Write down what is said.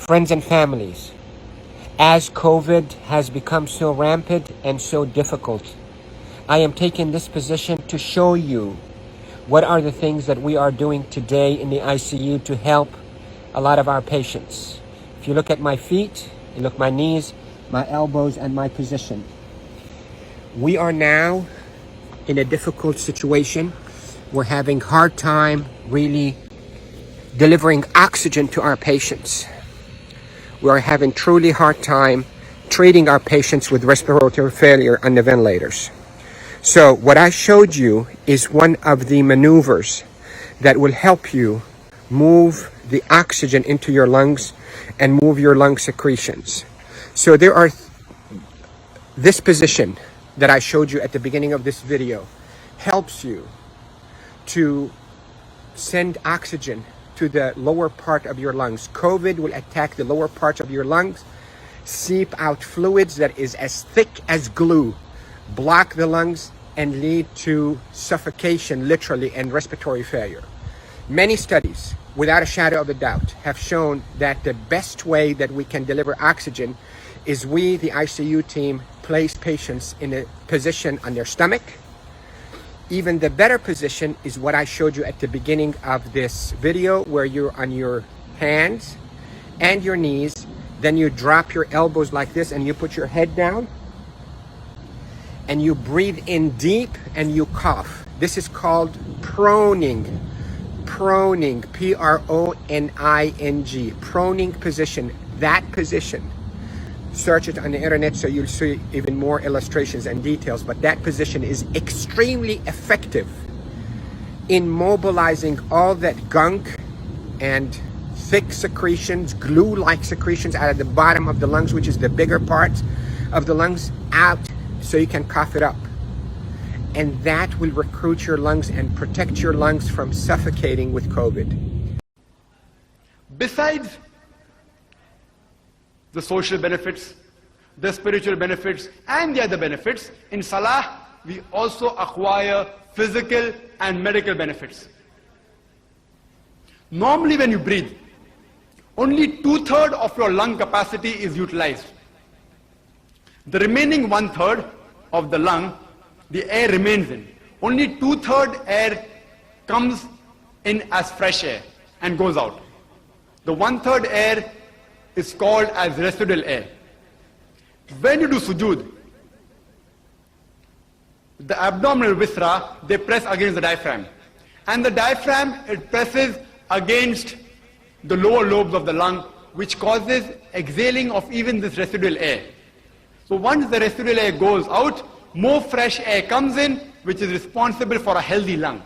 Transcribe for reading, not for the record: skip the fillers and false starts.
Friends and families, as COVID has become so rampant and so difficult, I am taking this position to show you what are the things that we are doing today in the ICU to help a lot of our patients. If you look at my feet, you look at my knees, my elbows, and my position. We are now in a difficult situation. We're having a hard time really delivering oxygen to our patients. We are having truly hard time treating our patients with respiratory failure on the ventilators. So what I showed you is one of the maneuvers that will help you move the oxygen into your lungs and move your lung secretions. So there are this position that I showed you at the beginning of this video helps you to send oxygen to the lower part of your lungs. COVID will attack the lower parts of your lungs, seep out fluids that is as thick as glue, block the lungs, and lead to suffocation, literally, and respiratory failure. Many studies, without a shadow of a doubt, have shown that the best way that we can deliver oxygen is we, the ICU team, place patients in a position on their stomach. Even the better position is what I showed you at the beginning of this video, where you're on your hands and your knees, then you drop your elbows like this and you put your head down and you breathe in deep and you cough. This is called proning. Proning, P-R-O-N-I-N-G, proning position. That position, search it on the internet so you'll see even more illustrations and details, but that position is extremely effective in mobilizing all that gunk and thick secretions, glue-like secretions out of the bottom of the lungs, which is the bigger part of the lungs, out so you can cough it up. And that will recruit your lungs and protect your lungs from suffocating with COVID. Besides the social benefits, the spiritual benefits, and the other benefits, in Salah, we also acquire physical and medical benefits. Normally when you breathe, only 2/3 of your lung capacity is utilized. The remaining 1/3 of the lung, the air remains in. Only 2/3 air comes in as fresh air and goes out. The 1/3 air is called as residual air. When you do sujood, the abdominal viscera, they press against the diaphragm. And the diaphragm, it presses against the lower lobes of the lung, which causes exhaling of even this residual air. So once the residual air goes out, more fresh air comes in, which is responsible for a healthy lung.